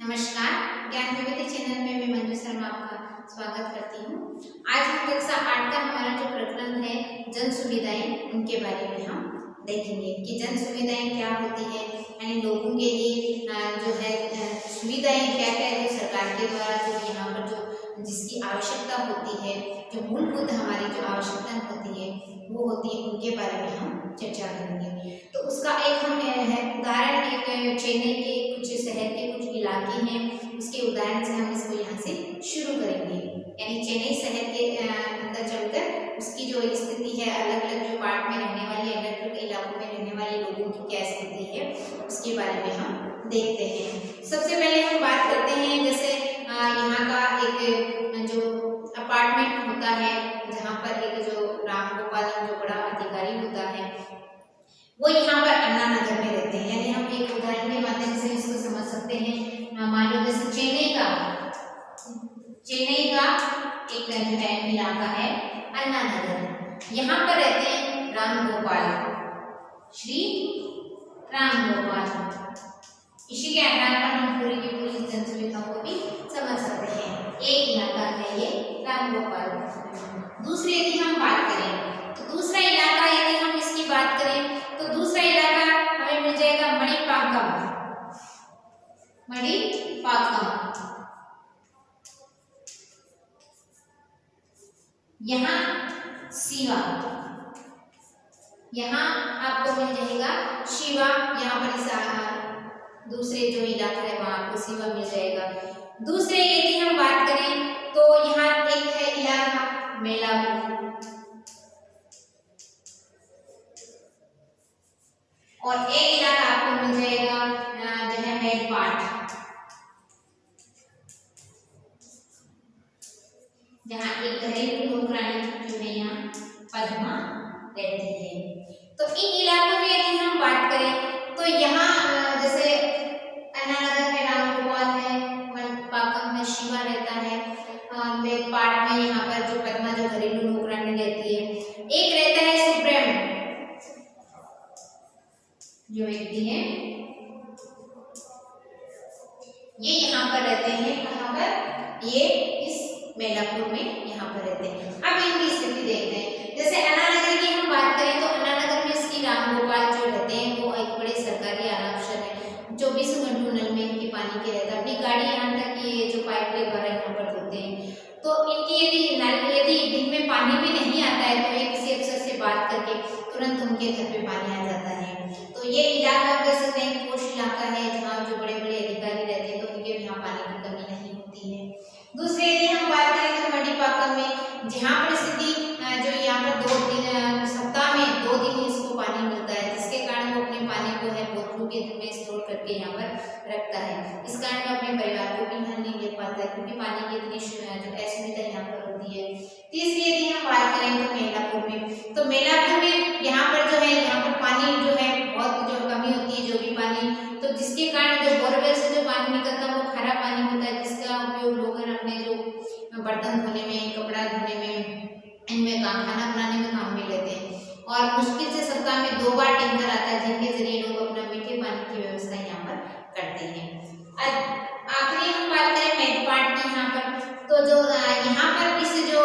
नमस्कार, ज्ञान प्रगति चैनल में मैं मंजू शर्मा आपका स्वागत करती हूँ। आज हम कक्षा 8 का हमारा जो प्रकरण है जन सुविधाएं, उनके बारे में हम देखेंगे कि जन सुविधाएं क्या होती है, यानी लोगों के लिए जो है सुविधाएं क्या क्या है जो सरकार के द्वारा जो यहाँ पर जो जिसकी आवश्यकता होती है, जो मूलभूत हमारी जो आवश्यकता होती है वो होती है, उनके बारे में हम चर्चा करेंगे। तो उसका एक हम है उदाहरण, एक चेन्नई के कुछ शहर के कुछ इलाके हैं, उसके उदाहरण से हम इसको यहाँ से शुरू करेंगे। यानी चेन्नई शहर के अंदर चलकर उसकी जो स्थिति है, अलग अलग जो पार्ट में रहने वाले, अलग अलग इलाकों में रहने वाले लोगों की क्या स्थिति है, उसके बारे में हम देखते हैं। सबसे पहले हम बात करते हैं जैसे यहाँ का एक जो अपार्टमेंट होता है, जहाँ पर एक जो राम गोपाल जो बड़ा अधिकारी होता है वो यहाँ पर अन्ना नगर में रहते हैं। यानी हम एक उदाहरण के माध्यम से इसको समझ सकते हैं। मान लो जैसे चेन्नई का एक इलाका है अन्ना नगर, यहाँ पर रहते हैं राम गोपाल, श्री राम गोपाल। इसी के आधार पर हम पूरी की पूरी जन सुविधाओं को भी समझ सकते हैं। एक इलाका है ये राम गोपाल। दूसरी यदि हम बात करें तो दूसरा इलाका, यदि हम इसकी बात करें तो दूसरा इलाका हमें मिल जाएगा मणिपाकम। यहाँ शिवा, यहाँ आपको मिल जाएगा शिवा। यहाँ पर दूसरे जो इलाका है वहां आपको शिवा मिल जाएगा। दूसरे यदि हम बात करें तो यहाँ एक है इलाका मेलापुर, और एक इलाका आपको मिल जाएगा जो है मेलपाट, जहाँ एक घरेलू नौकरानी जो है यहाँ पद्मा रहती है। तो इन इलाकों में यदि हम बात करें तो यहाँ जैसे अन्ना नगर में राम गोपाल है, मणिपाकम में शिवा रहता है, मेलपाट में यहाँ पर जो पद्मा जो घरेलू नौकरानी रहती है। एक रहता है सुप्रेम जो व्यक्ति है, ये यहाँ पर रहते हैं। कहाँ पर? ये इस मेलापुर में यहाँ पर रहते हैं। अब इनकी स्थिति देखते हैं। जैसे अन्ना नगर की हम बात करें तो अन्ना नगर में इसकी राम गोपाल जो रहते हैं वो एक बड़े सरकारी आरक्षण है, 24 घंटों नल में इनके पानी के रहता है। अपनी गाड़ी यहाँ तक ये जो पाइप के द्वारा यहाँ पर धोते हैं। तो इनकी यदि दिन में पानी भी नहीं आता है तो ये किसी अफसर से बात करके तुरंत उनके घर पे पानी आ जाता है। तो ये इलाका कह सकते हैं पोष इलाका है, जहाँ जो बड़े बड़े अधिकारी रहते हैं तो उनके यहाँ पानी की कमी नहीं होती है। दूसरे यदि हम बात करें तो मणिपाकम में, जहाँ पर स्थिति जो यहाँ पर 2 दिन सप्ताह में 2 दिन इसको पानी मिलता है, जिसके कारण वो अपने पानी को है बोतलों के में स्टोर करके यहाँ पर रखता है। इस कारण वो अपने परिवार को भी यहाँ नहीं ले पाता है, क्योंकि पानी की इतनी जो असुविधा यहाँ पर होती है। तीसरी यदि हम बात करें तो मेलापुर में, तो मेलापुर में यहाँ पर जो है यहाँ पर पानी जो है बहुत जो कमी होती है, जो भी पानी, तो जिसके कारण जो बोरवेल से जो पानी निकलता है वो खारा पानी होता है, जिसका उपयोग लोग अपने जो बर्तन धोने में, कपड़ा धोने में, इनमें खाना बनाने में काम में लेते हैं। और मुश्किल से सप्ताह में 2 बार टैंकर आता है, जिनके जरिए लोग अपना मीठे पानी की व्यवस्था यहाँ पर करते हैं। आखिरी हम बात करें मेलपाट की, यहाँ पर तो जो यहाँ पर इस जो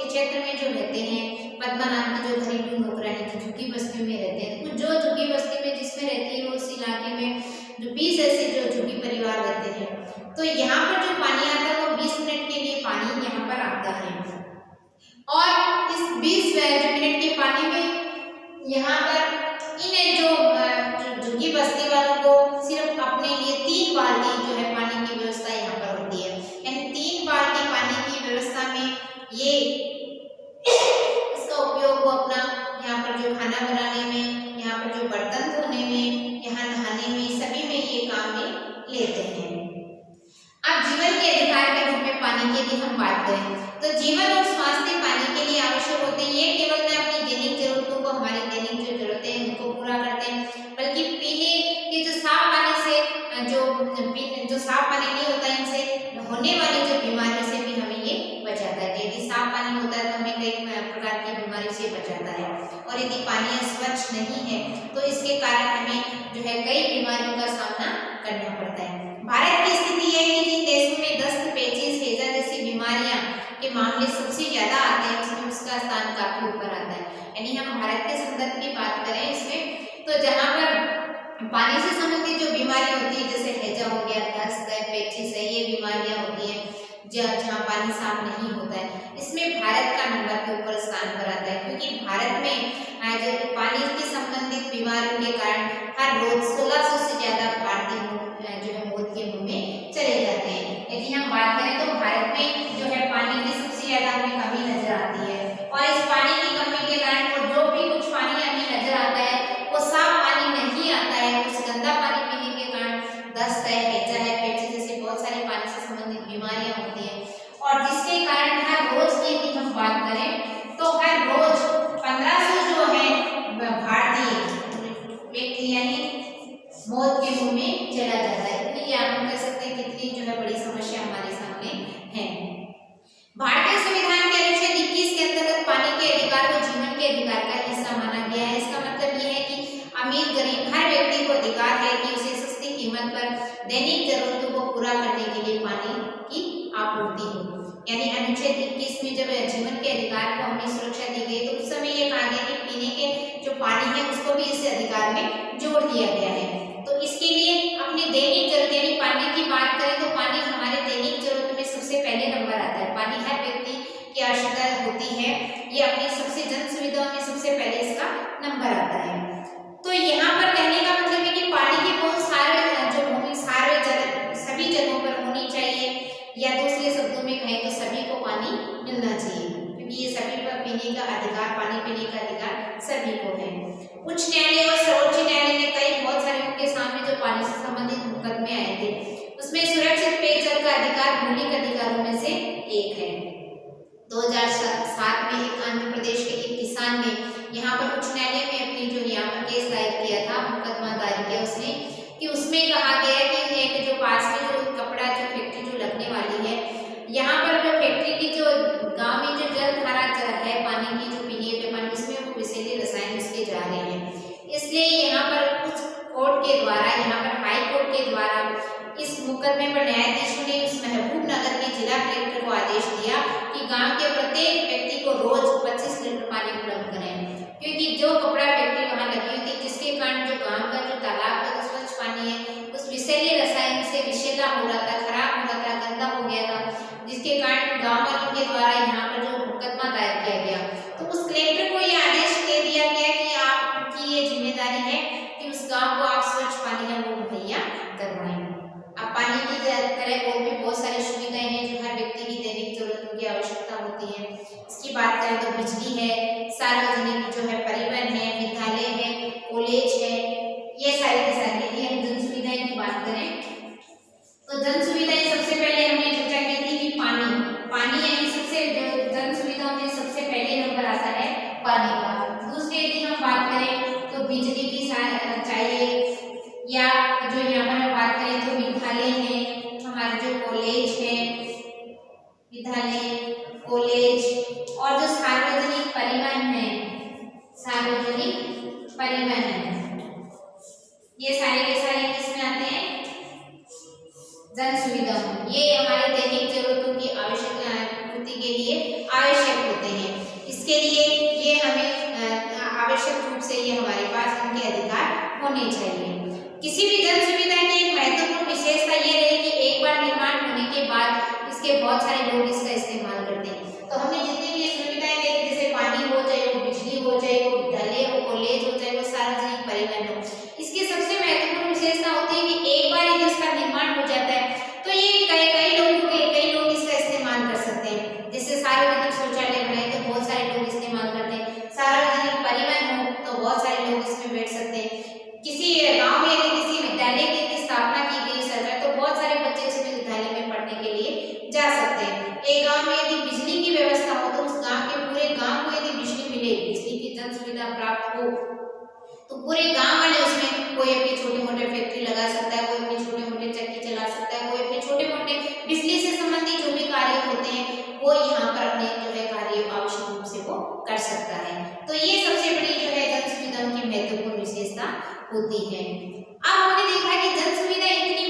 क्षेत्र में जो रहते हैं पद्मा नाम की जो घरेलू नौकरानी जो झुग्गी बस्तियों में रहते हैं, तो जो झुग्गी बस्ती में जिसमें रहती है वो उस इलाके में जो 20 ऐसे जो झुग्गी परिवार रहते हैं। तो यहाँ पर जो पानी आता है वो 20 मिनट के लिए पानी यहाँ पर आता है, और इस 20 मिनट के पानी में यहाँ पर इन जो झुग्गी बस्ती वालों को सिर्फ अपने लिए 3 बाल्टी जो है पानी की व्यवस्था यहाँ पर होती है। यानी 3 बाल्टी पानी की व्यवस्था में ये इसका उपयोग वो अपना यहाँ पर जो खाना बनाने में, यहाँ पर जो बर्तन धोने में, यहाँ नहाने में, सभी में ये काम में लेते हैं। अब जीवन के अधिकार के रूप में पानी की यदि हम बात करें तो जीवन और स्वास्थ्य पानी के लिए आवश्यक होते हैं। ये केवल न अपनी दैनिक जरूरतों को, हमारी दैनिक जो जरूरतें हैं उनको पूरा करते हैं, बल्कि पीने के जो साफ पानी से जो साफ पानी नहीं होता है, इनसे होने वाली जो बीमारियों से भी हमें ये बचाता है। यदि साफ पानी होता है तो हमें कई प्रकार की बीमारी से बचाता है, और यदि पानी स्वच्छ नहीं है तो इसके कारण हमें जो है कई बीमारियों का सामना करना पड़ता है। भारत की स्थिति यह है कि जिन देशों में दस्त, पेचिश, हैजा जैसी बीमारियां के मामले सबसे ज्यादा आते हैं उसमें उसका स्थान काफी ऊपर आता है। यानी हम भारत के संदर्भ की बात करें इसमें, तो जहाँ पर पानी से संबंधित जो बीमारी होती है जैसे हैजा हो गया, दस्त है, पेचिश है, ये बीमारियां होती हैं जहाँ पानी साफ नहीं होता है, इसमें भारत का नंबर के ऊपर स्थान पर आता है। क्योंकि भारत में जो पानी के संबंधित बीमारियों के कारण हर रोज 1600 से ज्यादा भारतीय जो है मौत के मुंह में चले जाते हैं। यदि हम बात करें तो भारत में जो है पानी की सबसे ज्यादा हमें कमी नजर आती है और इस पानी की कमी के कारण और जो भी कुछ पानी हमें नजर आता है वो साफ पानी नहीं आता है। उस गंदा पानी पीने के कारण दस्त है, हैजा है, पेचिश जैसे बहुत सारे पानी से संबंधित बीमारियां होती हैं और जिसके कारण हर रोज की यदि हम बात करें तो हर रोज 1500 जो है भारतीय व्यक्ति यानी मौत के मुंह में चला जाता है। इसलिए आप कह सकते हैं कितनी जो है बड़ी समस्या हमारे सामने है। भारतीय संविधान के अनुच्छेद 21 के अंतर्गत पानी के अधिकार को जीवन के अधिकार का हिस्सा माना गया है। इसका मतलब ये है कि अमीर गरीब हर व्यक्ति को अधिकार है कि उसे सस्ती कीमत पर दैनिक जरूरतों को पूरा करने के लिए पानी की आपूर्ति हो। यानी अनुच्छेद 21 में जब जीवन के अधिकार को हमें सुरक्षा दी गई तो उस समय ये कहा गया कि पीने के जो पानी है उसको भी इस अधिकार में जोड़ दिया गया है। तो इसके लिए अपनी दैनिक जरूरत यानी पानी की बात करें तो पानी हमारे दैनिक जरूरत में सबसे पहले नंबर आता है। पानी हर व्यक्ति की आवश्यकता होती है, ये अपनी सबसे जन सुविधाओं में सबसे पहले इसका नंबर आता है। तो यहाँ पर कहने का मतलब है कि पानी की बहुत सारे जो सभी जगहों पर होनी चाहिए या दूसरे शब्दों में कहें तो सभी को पानी मिलना चाहिए क्योंकि ये सभी पर पीने का अधिकार, पानी पीने का अधिकार सभी को है। उच्च न्यायालय और सर्वोच्च न्यायालय ने कई बहुत सारे उनके सामने जो पानी से संबंधित मुकदमे आए थे उसमें सुरक्षित पेयजल का अधिकार मौलिक अधिकारों में से एक है। 2007 में एक आंध्र प्रदेश के एक किसान ने यहाँ पर उच्च न्यायालय में अपनी जो यहाँ पर केस दायर किया था, मुकदमा दायर किया उसने कि उसमें कहा गया कि एक जो पास में जो कपड़ा जो फैक्ट्री जो लगने वाली है यहाँ पर जो फैक्ट्री की जो गांव में जो जल धारा है पानी की जो पीने के पानी उसमें वो विषैले रसायन उसके जा रहे हैं। इसलिए यहाँ पर उस कोर्ट के द्वारा यहाँ पर हाई कोर्ट के द्वारा इस मुकदमे पर न्यायाधीशों ने उस महबूब नगर के जिला कलेक्टर को आदेश दिया कि गांव के प्रत्येक व्यक्ति को रोज 25 लीटर पानी उपलब्ध करें क्योंकि जो कपड़ा फैक्ट्री वहां लगी हुई थी जिसके कारण जो गांव का जो तालाब का स्वच्छ पानी है उस विषैले रसायन से विषैला हो रहा था, खराब हो रहा था, गंदा हो गया था, जिसके कारण गांव वालों के द्वारा यहाँ पर जो मुकदमा दायर किया गया तो उस कलेक्टर को यह आदेश दे दिया गया कि आपकी ये जिम्मेदारी है कि उस गांव को आप स्वच्छ पानी है वो मुहैया करवाएं। अब पानी की तरह और भी बहुत सारी सुविधाएं हैं जो हर व्यक्ति की दैनिक जरूरतों की आवश्यकता होती है। इसकी बात करें तो बिजली है, सार्वजनिक जो है परिवहन है, विद्यालय है, कॉलेज है, ये सारी के सारी हम जन सुविधाएं की बात करें तो जन सुविधाएं सबसे पहले हमने चर्चा की थी कि पानी यानी सबसे जन सुविधाओं में सबसे पहले नंबर आता है पानी का। दूसरे यदि हम बात करें तो बिजली की चाहिए या जो यहाँ पर हम बात करें तो विद्यालय है, हमारे जो कॉलेज है, विद्यालय, कॉलेज और जो सार्वजनिक परिवहन है, सार्वजनिक परिवहन है, ये सारे के सारे किसमें आते हैं? जन सुविधा। ये हमारे दैनिक जरूरतों की पूर्ति के लिए आवश्यक होते हैं। इसके लिए ये हमें आवश्यक रूप से ये हमारे पास इनके अधिकार होने चाहिए। किसी भी जन सुविधा की एक महत्वपूर्ण विशेषता ये रही कि एक बार निर्माण होने के बाद इसके बहुत सारे लोग इसका इस्तेमाल करते हैं। तो हमने जितनी भी सुविधाएं देखी जैसे पानी हो चाहे वो बिजली हो चाहे वो विद्यालय हो, कॉलेज हो चाहे वो सार्वजनिक परिवहन हो, इसकी सबसे महत्वपूर्ण विशेषता होती है कि एक बार यदि इसका निर्माण हो जाता है तो ये कई लोग इसका इस्तेमाल कर सकते हैं। जैसे सार्वजनिक शौचालय बनाए तो बहुत सारे लोग इस्तेमाल करते हैं, सार्वजनिक परिवहन हो तो बहुत सारे लोग इसमें बैठ सकते हैं। किसी गांव में यदि किसी विद्यालय की स्थापना की गई सरकार तो बहुत सारे बच्चे उस विद्यालय में पढ़ने के लिए जा सकते हैं। एक गांव में यदि बिजली की व्यवस्था हो तो उस गांव के पूरे गांव को यदि बिजली मिले, बिजली की जन सुविधा प्राप्त हो तो पूरे गांव वाले उसमें कोई अपनी छोटे मोटे फैक्ट्री लगा सकता है, कोई अपनी छोटे मोटे चक्की चला सकता है, कोई अपने छोटे मोटे बिजली से संबंधित जो भी कार्य होते हैं वो यहाँ पर अपने जो है कार्य आवश्यक रूप से वो कर सकता है। तो ये सबसे बड़ी जो है जन सुविधाओं की महत्वपूर्ण विशेषता होती है। अब हमने देखा कि जन सुविधा इतनी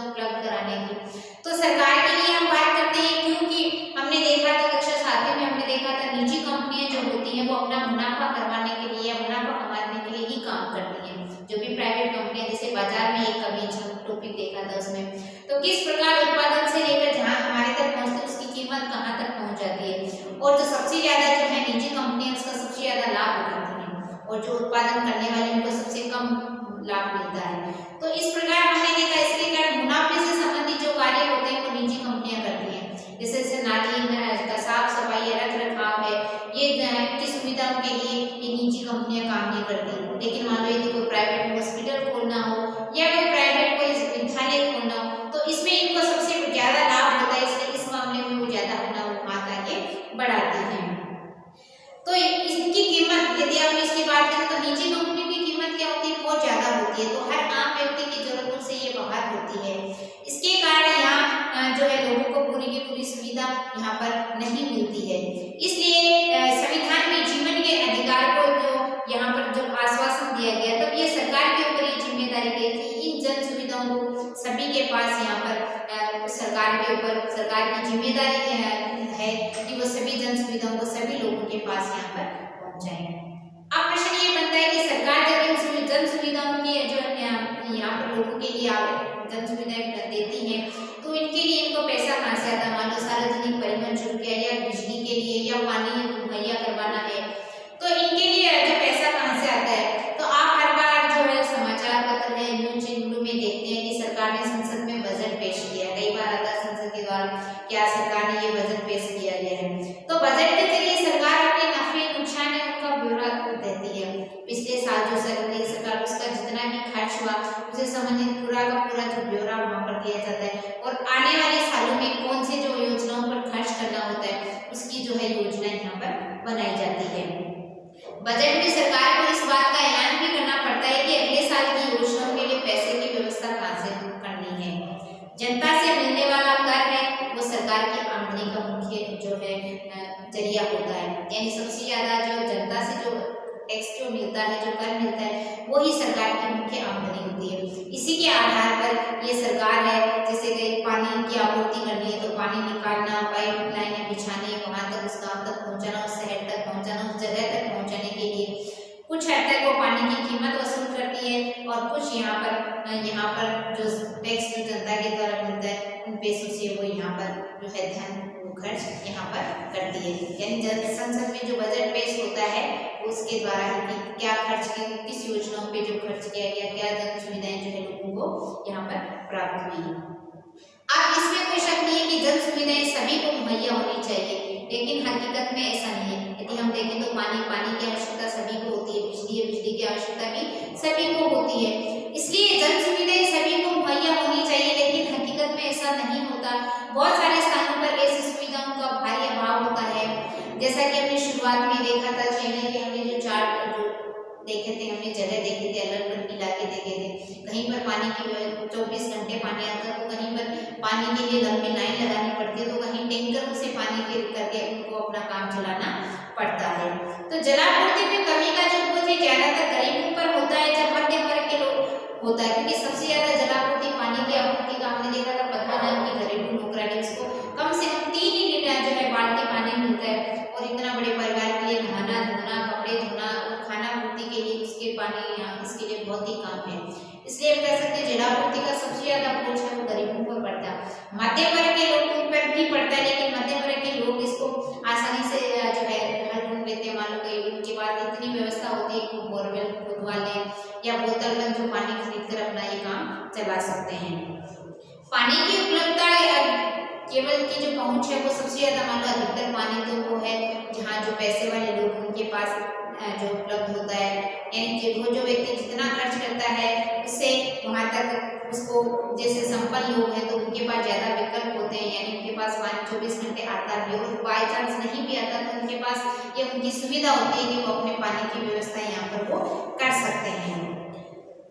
उपलब्ध कराने की। तो सरकार के लिए हम बात करते हैं, क्योंकि हमने देखा था कक्षा 7 में हमने देखा था निजी कंपनियां जो होती हैं वो अपना मुनाफा करवाने के लिए या मुनाफा कमाने के लिए ही काम करती हैं। जो भी प्राइवेट कंपनियां, जैसे बाजार में एक कभी टॉपिक देखा था उसमें, तो किस प्रकार उत्पादन से लेकर जहाँ हमारे तक पहुँचती उसकी कीमत कहाँ तक पहुँच जाती है, और जो सबसे ज्यादा जो है निजी कंपनियां उसका सबसे ज्यादा लाभ उठाती हैं, और जो उत्पादन करने वाले उनको सबसे कम लाभ मिलता है। तो इस प्रकार हमने देखा इसके कारण मुनाफे से संबंधित जो कार्य होते हैं वो निजी कंपनियां करती हैं। जैसे नाली का साफ सफाई या रख रखाव है, ये की सुविधाओं के लिए ये निजी कंपनियां काम नहीं करती। लेकिन मान लो यदि कोई प्राइवेट हॉस्पिटल खोलना हो या कोई प्राइवेट कोई विद्यालय खोलना हो तो इसमें इनको सबसे ज्यादा लाभ होता है, इसलिए इस मामले में वो ज्यादा अपना हाथ आगे बढ़ाती हैं। तो इसकी कीमत यदि हम इसकी बात करें तो निजी कंपनी की कीमत क्या होती है, बहुत ज्यादा होती है। तो हर आम व्यक्ति की जरूरतों से ये बाहर होती है। इसके कारण यहाँ जो है लोगों को पूरी की पूरी सुविधा यहाँ पर नहीं मिलती है। इसलिए संविधान में जीवन के अधिकार को जो यहाँ पर जो आश्वासन दिया गया तब ये सरकार के ऊपर ये जिम्मेदारी गई कि इन जन सुविधाओं को सभी के पास यहाँ पर सरकार के ऊपर सरकार की जिम्मेदारी है कि वो सभी जन सुविधाओं को सभी लोगों के पास यहाँ पर पहुंचाएं। अब प्रश्न ये बनता है कि सरकार जब इन जन सुविधाओं की जो यहाँ पर लोगों के लिए जन सुविधाएं देती है तो इनके लिए इनको पैसा कहाँ से आता है। मान लो सार्वजनिक परिवहन शुरू किया या बिजली के लिए या पानी मुहैया करवाना है तो इनके लिए जो पैसा कहाँ से आता है। तो आप हर बार जो है समाचार पत्र है न्यूज चैनलों में देखते हैं कि सरकार ने संसद में बजट पेश किया, कई बार आता है संसद के द्वारा क्या सरकार ने ये बजट पेश किया गया है। तो बजट के जरिए सरकार अपने नफे नुकसान है उनका ब्यौरा देती है। पिछले साल जो सरकार उसका जितना भी खर्च हुआ उसे संबंधित पूरा का पूरा जो ब्यौरा वहाँ पर दिया जाता है, और आने वाले सालों में कौन से जो योजनाओं पर खर्च करना होता है उसकी जो है योजना यहाँ पर बनाई जाती है। बजट में सरकार को इस बात का ऐलान भी करना पड़ता है कि अगले साल की योजनाओं के लिए पैसे की व्यवस्था कहाँ से करनी है। जनता से मिलने वाला कर है वो सरकार की आमदनी का मुख्य जो है जरिया होता है, यानी सबसे ज्यादा जो जनता से जो टैक्स जो मिलता है, जो कर मिलता है, वो ही सरकार की मुख्य आमदनी होती है। इसी के आधार पर ये सरकार है, जैसे कि पानी की आपूर्ति करनी है तो पानी निकालना, पाइप लाइनें बिछानी, वहां तक उस गाँव तक पहुंचाना, उस शहर तक पहुंचाना, उस जगह तक पहुंचाने के लिए कुछ हद तक वो पानी की कीमत वसूल करती है, और कुछ यहाँ पर जो टैक्स जो जनता के द्वारा मिलता है उन पैसों से वो यहाँ पर जो है धन खर्च यहाँ पर करती है। यानी संसद में जो बजट पेश होता है उसके द्वारा ही कि क्या खर्च किस योजनाओं पे जो खर्च किया गया, क्या जन सुविधाएं जो है लोगों को यहाँ पर प्राप्त हुई। अब इसमें कोई शक नहीं है कि जन सुविधाएं सभी को मुहैया होनी चाहिए, लेकिन हकीकत में ऐसा नहीं है। यदि हम देखें तो पानी की आवश्यकता सभी को होती है, बिजली की आवश्यकता भी सभी को होती है। इसलिए जन सुविधाएं सभी को मुहैया होनी चाहिए, लेकिन हकीकत में ऐसा नहीं होता। बहुत सारे स्थानों पर ऐसी सुविधाओं का भारी अभाव होता है। जैसा कि हमने शुरुआत में देखा था, चेन्नई के हमने जो चार्ट देखे थे, हमने जगह देखे थे, अलग अलग इलाके देखे थे, कहीं पर पानी की 24 घंटे पानी आता तो कहीं पर पानी के लिए लंबी लाइन लगानी पड़ती है, तो कहीं टैंकर से पानी के करके उनको अपना काम चलाना पड़ता है। तो जलापूर्ति में कमी का जो बोझ है ज्यादातर गरीबों पर होता है, जब मध्यम वर्ग के लोग होता है, क्योंकि सबसे ज्यादा जलापूर्ति पानी की आपूर्ति का हमने देखा था 15 लाख की घरेलू नौकरानी, उसको कम से कम 3 लीटर जो है बाल्टी पानी मिलता है, और इतना बड़े परिवार के लिए नहाना धोना, कपड़े धोना और खाना पूर्ति के लिए उसके पानी इसके लिए बहुत ही कम है। इसलिए हम कह सकते हैं जलापूर्ति का सबसे ज्यादा बोझ है वो गरीबों पर पड़ता है। मध्यम वर्ग के लोगों पर भी पड़ता है, लेकिन मध्यम वर्ग के लोग इसको आसानी से जो है हल ढूंढ लेते हैं। मान लो कि उनके पास इतनी व्यवस्था होती है कि बोरवेल खुदवा लें या बोतल बंद जो पानी खरीद कर अपना ये काम चला सकते हैं। पानी की उपलब्धता केवल की जो पहुंच है वो सबसे ज्यादा मान लो अधिकतर पानी तो वो है जहाँ जो पैसे वाले लोग उनके पास जो उपलब्ध होता है, यानी वो जो व्यक्ति जितना खर्च करता है उससे वहां तक उसको, जैसे संपन्न लोग हैं तो उनके पास ज्यादा विकल्प होते हैं, यानी उनके पास पानी 24 घंटे आता भी, और बाई चांस नहीं भी आता तो उनके पास ये उनकी सुविधा होती है कि वो अपने पानी की व्यवस्था यहाँ पर वो कर सकते हैं।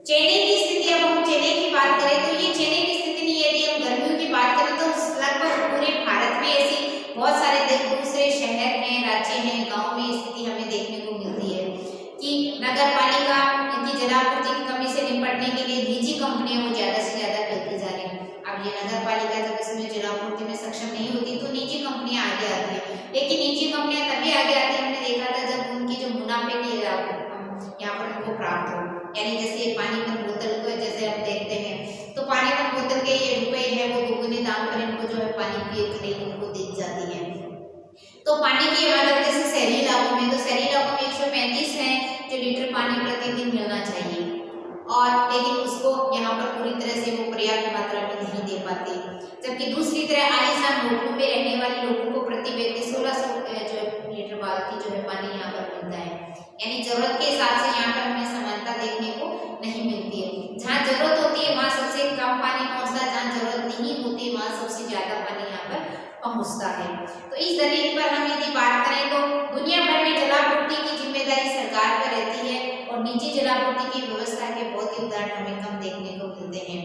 चेन्नई की स्थिति, अब हम चेन्नई की बात करें तो ये चेन्नई की स्थिति नहीं, यदि हम गर्मियों की बात करें तो लगभग पूरे भारत में ऐसी बहुत सारे दूसरे शहर हैं, राज्य हैं, गांव में स्थिति हमें देखने को मिलती है कि नगर पालिका की जलापूर्ति की कमी से निपटने के लिए निजी कंपनियां वो ज्यादा से ज्यादा करती जा रही हैं। ये नगर पालिका जब इसमें जलापूर्ति में सक्षम नहीं होती तो निजी कंपनियां आगे आती है, लेकिन निजी कंपनियां तभी आगे आती है, हमने देखा था जब उनकी जो मुनाफे की यहाँ पर उनको प्राप्त हो। यानी जैसे पानी की बोतल को जैसे हम देखते हैं तो पानी की बोतल के ये रुपए है वो दोगुने दाम पर इनको जो है पानी की खरीद उनको दी जाती है। तो पानी की हालत जैसे शहरी इलाकों में, तो शहरी इलाकों में 135 है जो लीटर पानी प्रतिदिन मिलना चाहिए, और लेकिन उसको यहाँ पर पूरी तरह से वो पर्याप्त मात्रा में नहीं दे पाते। जबकि दूसरी तरह आलीशान होटलों में रहने वाले लोगों को प्रति व्यक्ति 1600 जो लीटर बाल्टी जो है पानी यहाँ पर मिलता है। यानी जरूरत के हिसाब से यहाँ पर हमें समानता देखने को नहीं मिलती है। जहाँ जरूरत होती है वहाँ सबसे कम पानी पहुँचता है, जहाँ जरूरत नहीं होती है वहाँ सबसे ज्यादा पानी यहाँ पर पहुँचता है। तो इस दलील पर हम यदि बात करें तो दुनिया भर में जलापूर्ति की जिम्मेदारी सरकार पर रहती है और निजी जलापूर्ति की व्यवस्था के बहुत ही उदाहरण हमें कम देखने को मिलते हैं।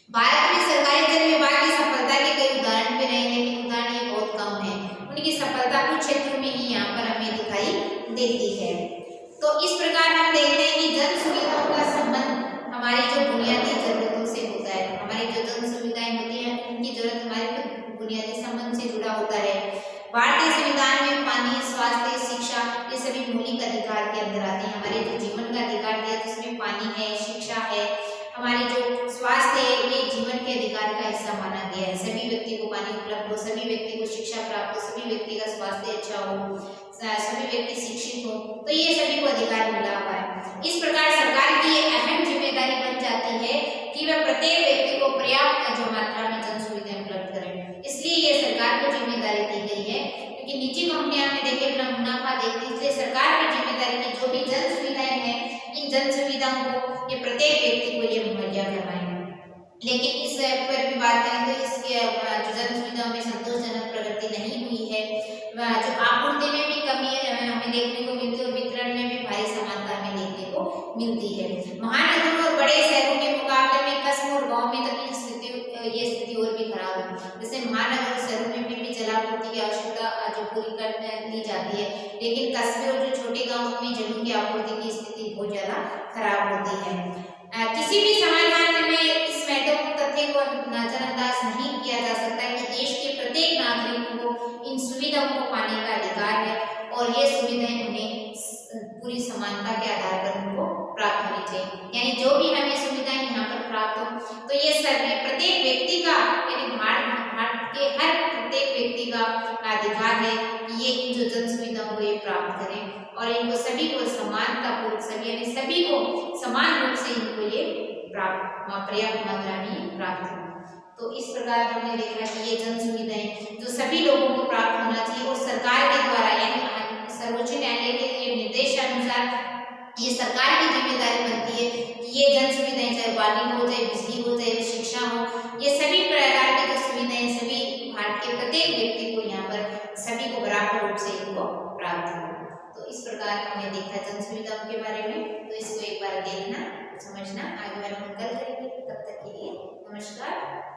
भारत में सरकारी जल विभाग की सफलता के कई उदाहरण भी रहे हैं, लेकिन उदाहरण ये बहुत कम है। उनकी सफलता कुछ क्षेत्रों में ही यहाँ पर हमें दिखाई देती है। तो इस प्रकार हम देखते हैं कि जन सुविधाओं का संबंध हमारी जो बुनियादी जरूरतों से होता है। हमारी जो जन सुविधाएं होती हैं उनकी जरूरत हमारे बुनियादी संबंध से जुड़ा होता है। भारतीय संविधान में पानी, स्वास्थ्य, शिक्षा ये सभी मौलिक अधिकार के अंदर आते हैं। हमारे जो जीवन का अधिकार दिया तो उसमें पानी है, शिक्षा है, हमारी जो स्वास्थ्य है ये जीवन के अधिकार का हिस्सा माना गया है। सभी व्यक्ति को पानी उपलब्ध हो, सभी व्यक्ति को शिक्षा प्राप्त हो, सभी व्यक्ति का स्वास्थ्य अच्छा हो, सभी व्यक्ति शिक्षित हो, तो ये सभी को अधिकार मिला हुआ है। इस प्रकार सरकार की ये अहम जिम्मेदारी बन जाती है कि वह प्रत्येक व्यक्ति को पर्याप्त जो मात्रा में जन सुविधाएं उपलब्ध करें। इसलिए ये सरकार को जिम्मेदारी दी गई है, क्योंकि निजी कंपनियां में देखिए अपना मुनाफा देखती है, इसलिए सरकार की जिम्मेदारी की जो भी जन सुविधाएं हैं इन जन सुविधाओं को ये प्रत्येक व्यक्ति को ये मुहैया करवाएं। लेकिन इस पर भी बात करें तो इसके जो जन सुविधाओं में संतोषजनक प्रगति नहीं हुई है, जो आपूर्ति में भी कमी हमें देखने को मिलती है और वितरण में भी भारी समानता हमें देखने को मिलती है। महानगरों और बड़े शहरों के मुकाबले में कस्बों और गाँव में तक ये स्थिति और भी खराब है। जैसे महानगर और शहरों में भी जलापूर्ति की आवश्यकता जो पूरी कर ली जाती है, लेकिन कस्बे और जो छोटे गाँवों में जलों की आपूर्ति की स्थिति बहुत ज्यादा खराब होती है। किसी भी समाधान में इस महत्वपूर्ण तथ्य को नजरअंदाज नहीं किया जा सकता कि देश के प्रत्येक नागरिक को इन सुविधाओं को पाने का अधिकार है और ये सुविधाएं उन्हें पूरी समानता के आधार पर उनको प्राप्त होनी चाहिए। यानी जो भी हमें सुविधाएं यहाँ पर प्राप्त हो तो ये सभी प्रत्येक व्यक्ति का, यानी भारत के हर प्रत्येक व्यक्ति का अधिकार है कि ये इन जो जन सुविधाओं को ये प्राप्त करें और इनको सभी को समानतापूर्वक सभी यानी सभी को समान रूप से इनको ये पर्याप्त मात्रा में प्राप्त हो। तो इस प्रकार हमने देखा कि ये जन सुविधाएं जो सभी लोगों को प्राप्त होना चाहिए और सरकार के द्वारा यानी सर्वोच्च न्यायालय के निर्देशानुसार ये सरकार की जिम्मेदारी बनती है कि ये जन सुविधाएं चाहे पानी हो, चाहे बिजली हो, चाहे शिक्षा हो, ये सभी प्रकार की जो सुविधाएं सभी भारत के प्रत्येक व्यक्ति को यहाँ पर सभी को बराबर रूप से इनको प्राप्त हो। तो इस प्रकार हमने देखा जन सुविधाओं के बारे में। तो इसको एक बार देखना, समझना, आगे वाले हम कल करेंगे। तब तक के लिए नमस्कार।